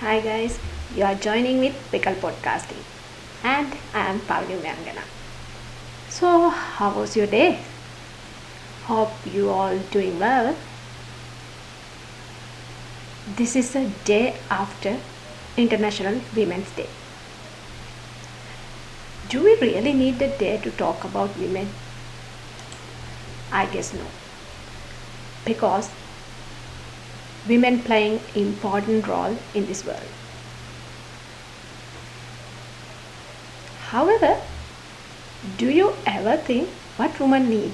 Hi guys, you are joining with Pickle Podcasting and I am Pavni Mangana. So, how was your day? Hope you all doing well. This is the day after International Women's Day. Do we really need a day to talk about women? I guess no. Because women playing important role in this world. However, do you ever think what women need?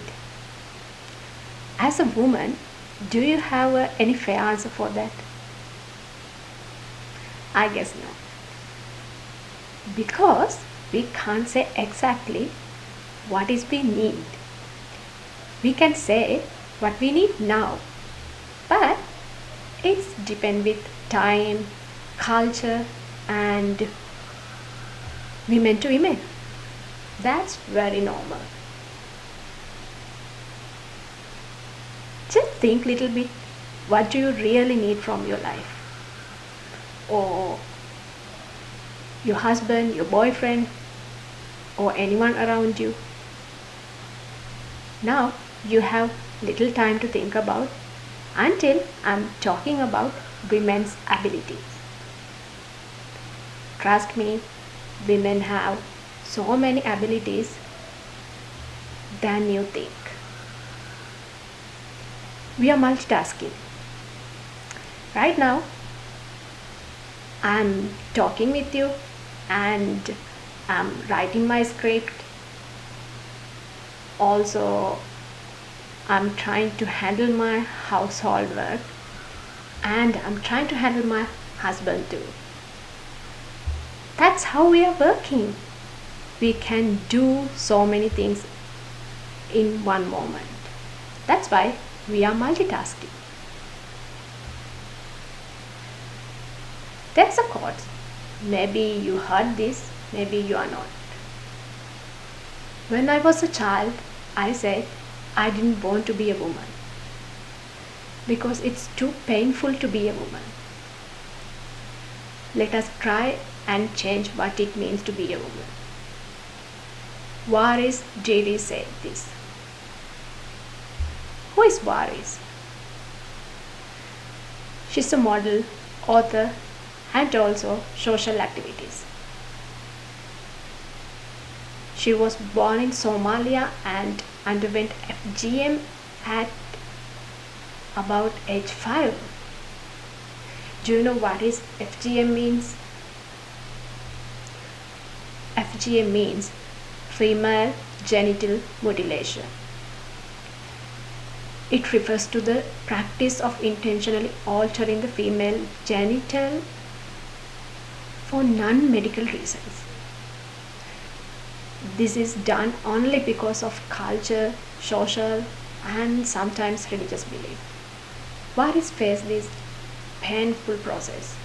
As a woman, do you have any fair answer for that? I guess no. Because we can't say exactly what is we need. We can say what we need now, but it's depend with time, culture, and women to women. That's very normal. Just think little bit, what do you really need from your life? Or your husband, your boyfriend, or anyone around you. Now you have little time to think about until I'm talking about women's abilities. Trust me, women have so many abilities than you think. We are multitasking. Right now, I'm talking with you and I'm writing my script. Also, I'm trying to handle my household work and I'm trying to handle my husband too. That's how we are working. We can do so many things in one moment. That's why we are multitasking. There's a quote. Maybe you heard this, maybe you are not. When I was a child, I said I didn't want to be a woman because it's too painful to be a woman. Let us try and change what it means to be a woman. Waris J.D. said this. Who is Waris? She's a model, author, and also social activities. She was born in Somalia and underwent FGM at about age 5. Do you know what is FGM means? FGM means female genital mutilation. It refers to the practice of intentionally altering the female genital for non-medical reasons. This is done only because of culture, social, and sometimes religious belief. Waris faced this painful process.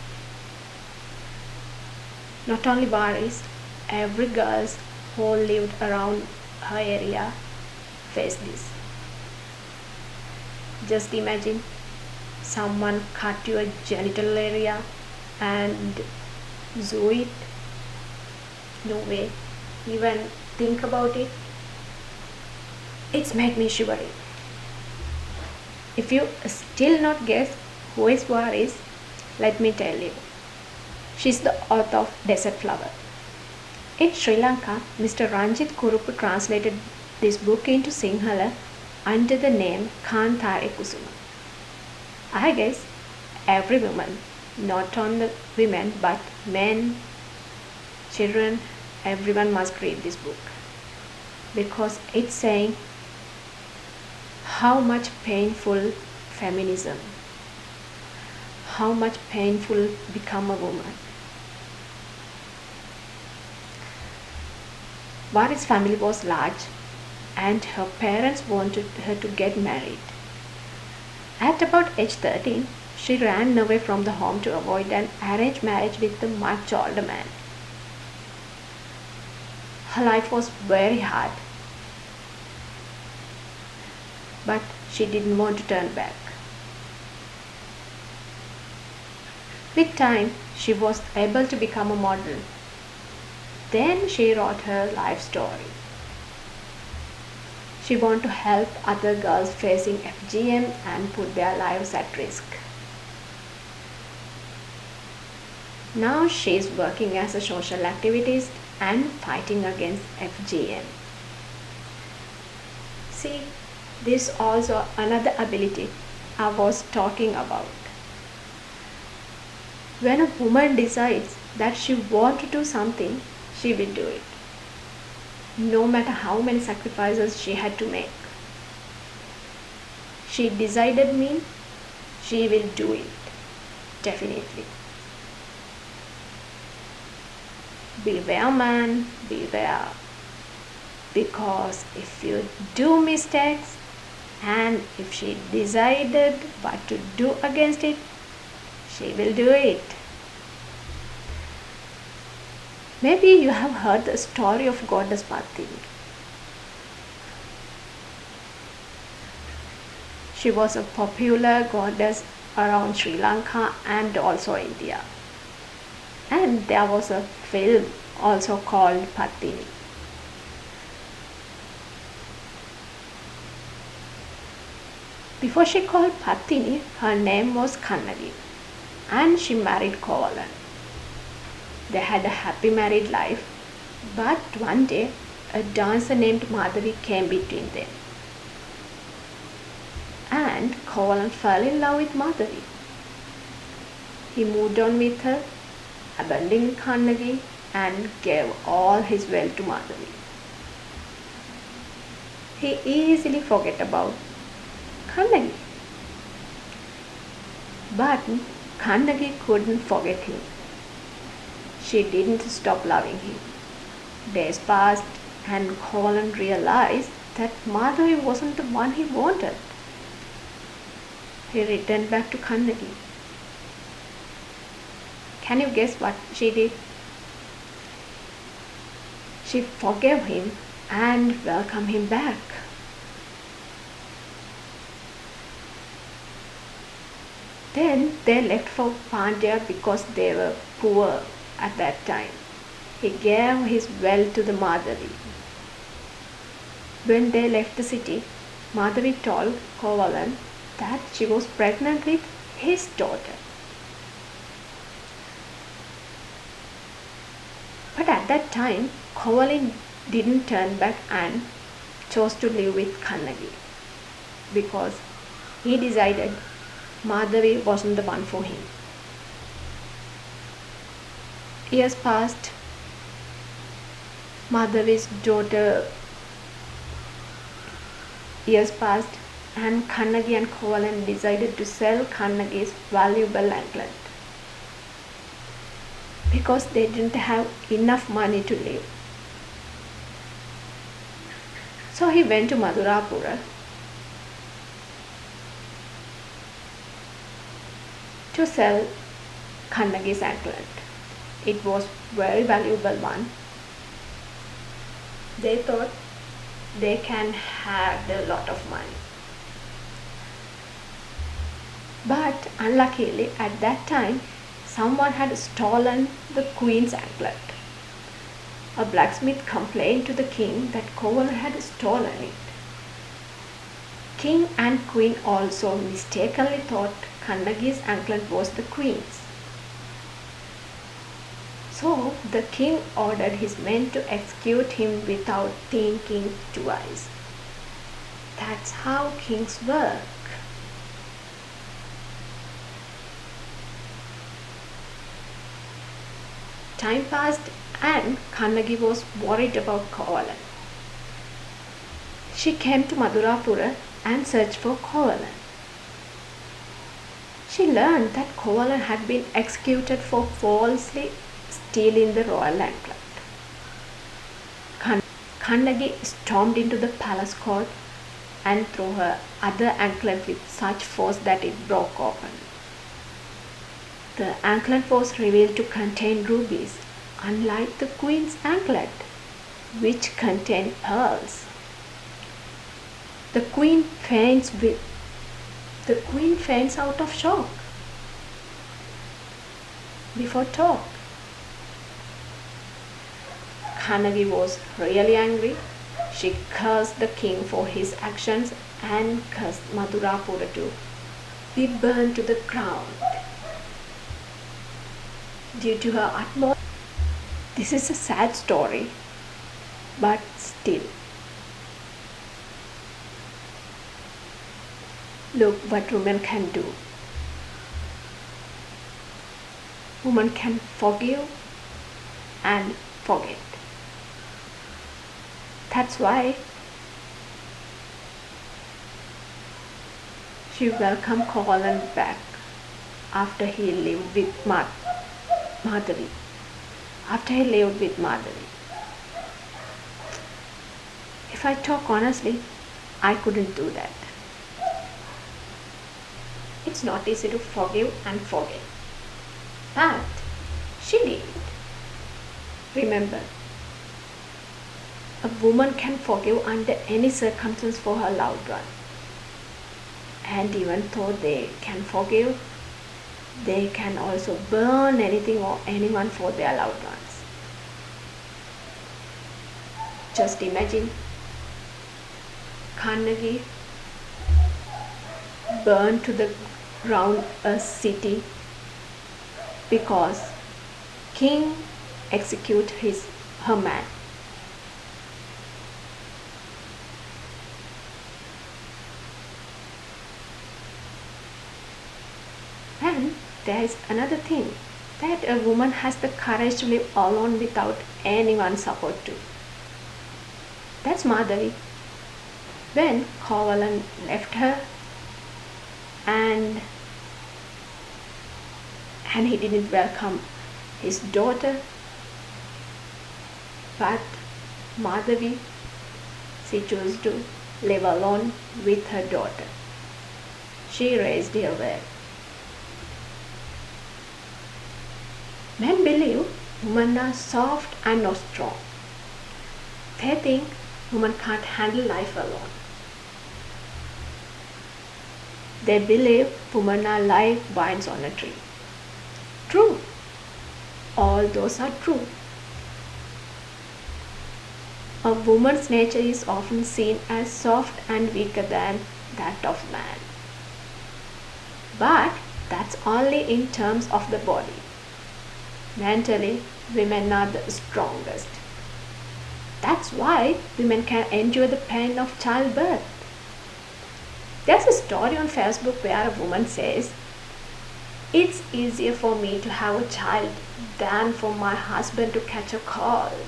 Not only Waris, every girl who lived around her area faced this. Just imagine someone cut your genital area and sew it. No way. Even think about it. It's made me shivering. If you still not guess who is Waris, let me tell you. She's the author of Desert Flower. In Sri Lanka, Mr. Ranjit Kurupu translated this book into Sinhala under the name Kantare Kusuma. I guess every woman, not only women but men, children, everyone must read this book because it's saying how much painful feminism, how much painful become a woman. Waris' family was large and her parents wanted her to get married. At about age 13, she ran away from the home to avoid an arranged marriage with a much older man. Her life was very hard, but she didn't want to turn back. With time, she was able to become a model. Then she wrote her life story. She wanted to help other girls facing FGM and put their lives at risk. Now she is working as a social activist and fighting against FGM. See, this is also another ability I was talking about. When a woman decides that she wants to do something, she will do it, no matter how many sacrifices she had to make. She decided mean she will do it, definitely. Beware, man, beware. Because if you do mistakes and if she decided what to do against it, she will do it. Maybe you have heard the story of goddess Partini. She was a popular goddess around Sri Lanka and also India. And there was a film also called Partini. Before she called Partini, her name was Kannagi, and she married Kovalan. They had a happy married life, but one day a dancer named Madhavi came between them. And Kovalan fell in love with Madhavi. He moved on with her, abandoning Kannagi, and gave all his wealth to Madhavi. He easily forgot about Kannagi. But Kannagi couldn't forget him. She didn't stop loving him. Days passed and Kovalan realized that Madhavi wasn't the one he wanted. He returned back to Kannagi. Can you guess what she did? She forgave him and welcomed him back. Then they left for Pandya because they were poor at that time. He gave his wealth to the Madhavi. When they left the city, Madhavi told Kovalan that she was pregnant with his daughter. But at that time, Kovalan didn't turn back and chose to live with Kannagi because he decided Madhavi wasn't the one for him. Years passed. Madhavi's daughter. Years passed, and Kannagi and Kovalan decided to sell Kannagi's valuable anklet because they didn't have enough money to live. So he went to Madhurapura to sell Kannagi's anklet. It was very valuable one. They thought they can have a lot of money. But unluckily at that time someone had stolen the queen's anklet. A blacksmith complained to the king that Kovalan had stolen it. King and queen also mistakenly thought Kannagi's anklet was the queen's. So the king ordered his men to execute him without thinking twice. That's how kings work. Time passed and Kannagi was worried about Kovalan. She came to Madhurapura and searched for Kovalan. She learned that Kovalan had been executed for falsely stealing the royal anklet. Kannagi stormed into the palace court and threw her other anklet with such force that it broke open. The anklet was revealed to contain rubies, unlike the queen's anklet, which contained pearls. The queen faints out of shock. before talk. Kanagi was really angry. She cursed the king for his actions and cursed Madhurapura to be burned to the ground. Due to her utmost, this is a sad story, but still, look what women can do. Women can forgive and forget. That's why she welcomed Kovalan back after he lived with Madhavi. After he lived with Madhavi. If I talk honestly, I couldn't do that. It's not easy to forgive and forget. But she did. Remember, a woman can forgive under any circumstance for her loved one. And even though they can forgive, they can also burn anything or anyone for their loved ones. Just imagine Kannagi burned to the ground a city because king execute her man. And there is another thing, that a woman has the courage to live alone without anyone's support too. That's Madhavi. When Kovalan left her and he didn't welcome his daughter, but Madhavi, she chose to live alone with her daughter. She raised her well. Men believe women are soft and not strong. They think women can't handle life alone. They believe women are like vines on a tree. True. All those are true. A woman's nature is often seen as soft and weaker than that of man. But that's only in terms of the body. Mentally, women are the strongest. That's why women can endure the pain of childbirth. There's a story on Facebook where a woman says, "It's easier for me to have a child than for my husband to catch a cold."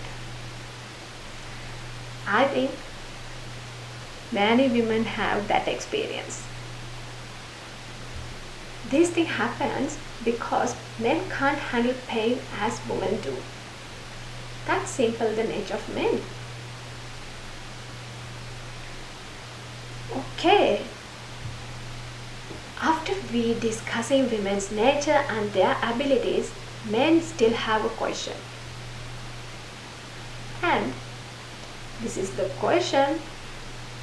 I think many women have that experience. This thing happens because men can't handle pain as women do. That's simple, the nature of men. Okay. After we discussing women's nature and their abilities, men still have a question. And this is the question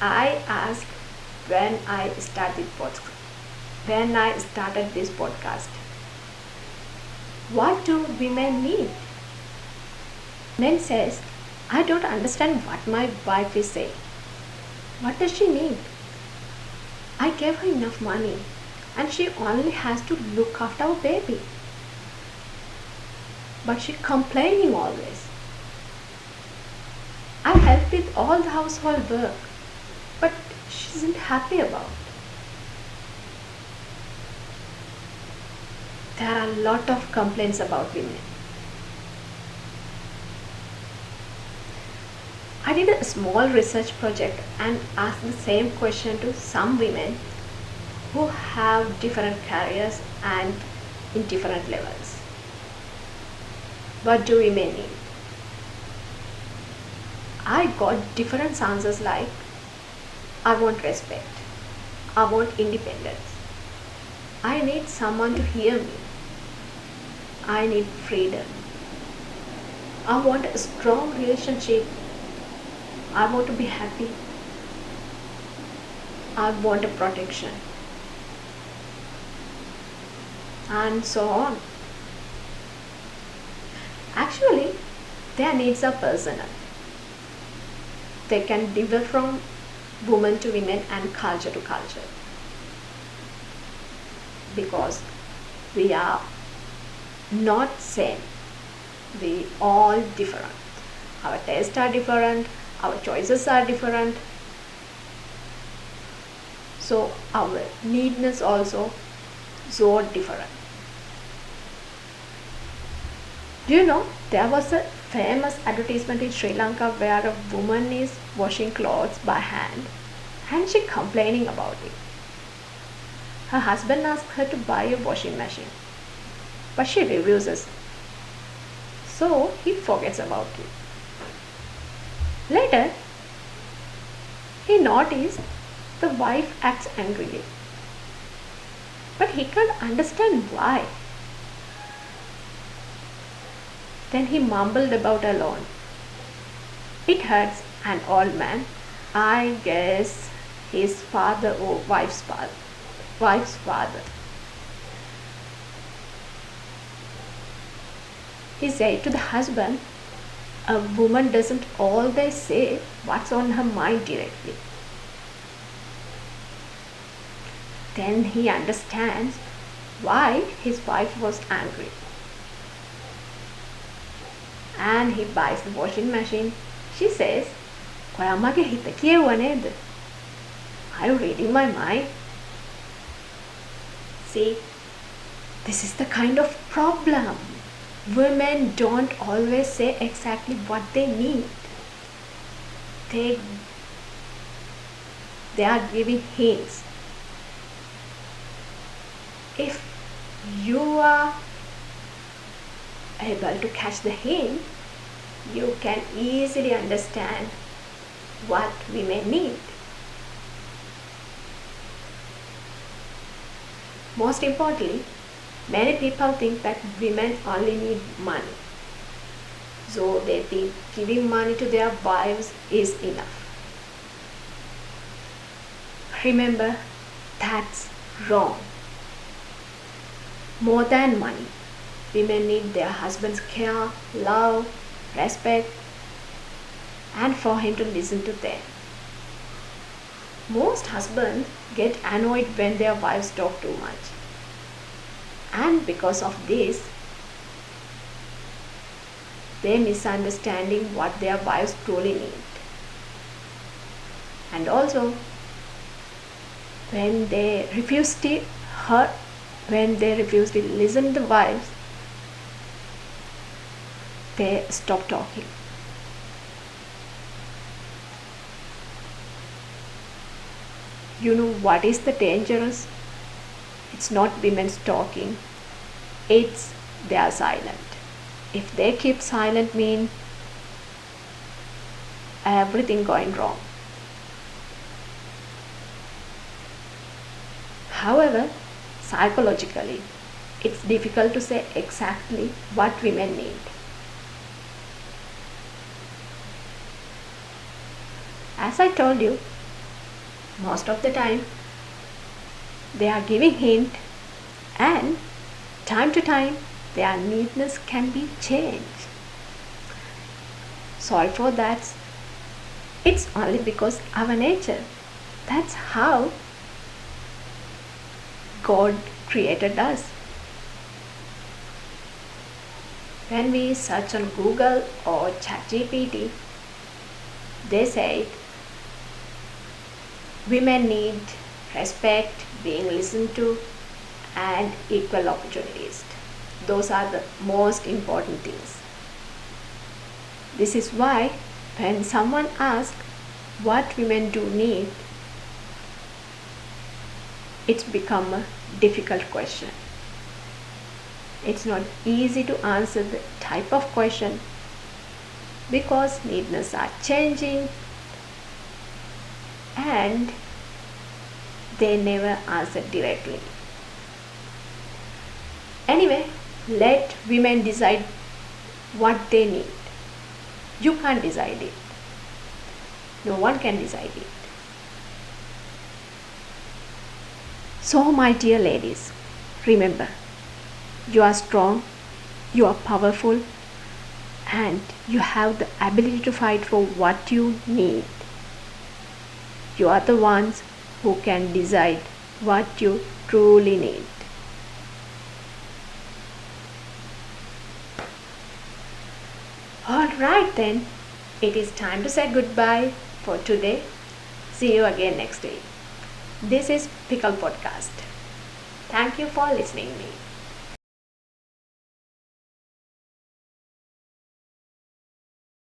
I asked when I started this podcast. What do women need? Men says, "I don't understand what my wife is saying. What does she need? I gave her enough money and she only has to look after our baby. But she's complaining always. I help with all the household work, but she isn't happy about it." There are a lot of complaints about women. I did a small research project and asked the same question to some women who have different careers and in different levels. What do women need? I got different answers like, "I want respect. I want independence. I need someone to hear me. I need freedom. I want a strong relationship. I want to be happy. I want a protection." And so on. Actually, their needs are personal. They can differ from woman to women and culture to culture because we are not same. We all different. Our tastes are different, our choices are different. So our needness also so different. Do you know there was a famous advertisement in Sri Lanka where a woman is washing clothes by hand and she complaining about it. Her husband asked her to buy a washing machine, but she refuses. So he forgets about it. Later, he noticed the wife acts angrily, but he can't understand why. Then he mumbled about alone. It hurts an old man. I guess his father or wife's father. Wife's father. He said to the husband, a woman doesn't always say what's on her mind directly. Then he understands why his wife was angry. And he buys the washing machine. She says, "ඔයාමගේ හිත කියුවා නේද? Are you reading my mind?" See, this is the kind of problem. Women don't always say exactly what they need. They are giving hints. If you are able to catch the hint, you can easily understand what women need. Most importantly, many people think that women only need money. So they think giving money to their wives is enough. Remember, that's wrong. More than money, women need their husband's care, love, respect, and for him to listen to them. Most husbands get annoyed when their wives talk too much. And because of this, they misunderstanding what their wives truly need. And also, when they refuse to listen to the wives, they stop talking. You know what is the dangerous? It's not women's talking, it's they are silent. If they keep silent, mean everything going wrong. However, psychologically, it's difficult to say exactly what women need. As I told you, most of the time they are giving hint, and time to time their needness can be changed. Sorry for that. It's only because our nature. That's how God created us. When we search on Google or ChatGPT, they say women need respect, being listened to, and equal opportunities. Those are the most important things. This is why when someone asks what women do need, it's become a difficult question. It's not easy to answer the type of question because needs are changing and they never answer directly. Anyway, let women decide what they need. You can't decide it. No one can decide it. So, my dear ladies, remember, you are strong, you are powerful, and you have the ability to fight for what you need. You are the ones who can decide what you truly need. Alright then, it is time to say goodbye for today. See you again next week. This is Pickle Podcast. Thank you for listening to me.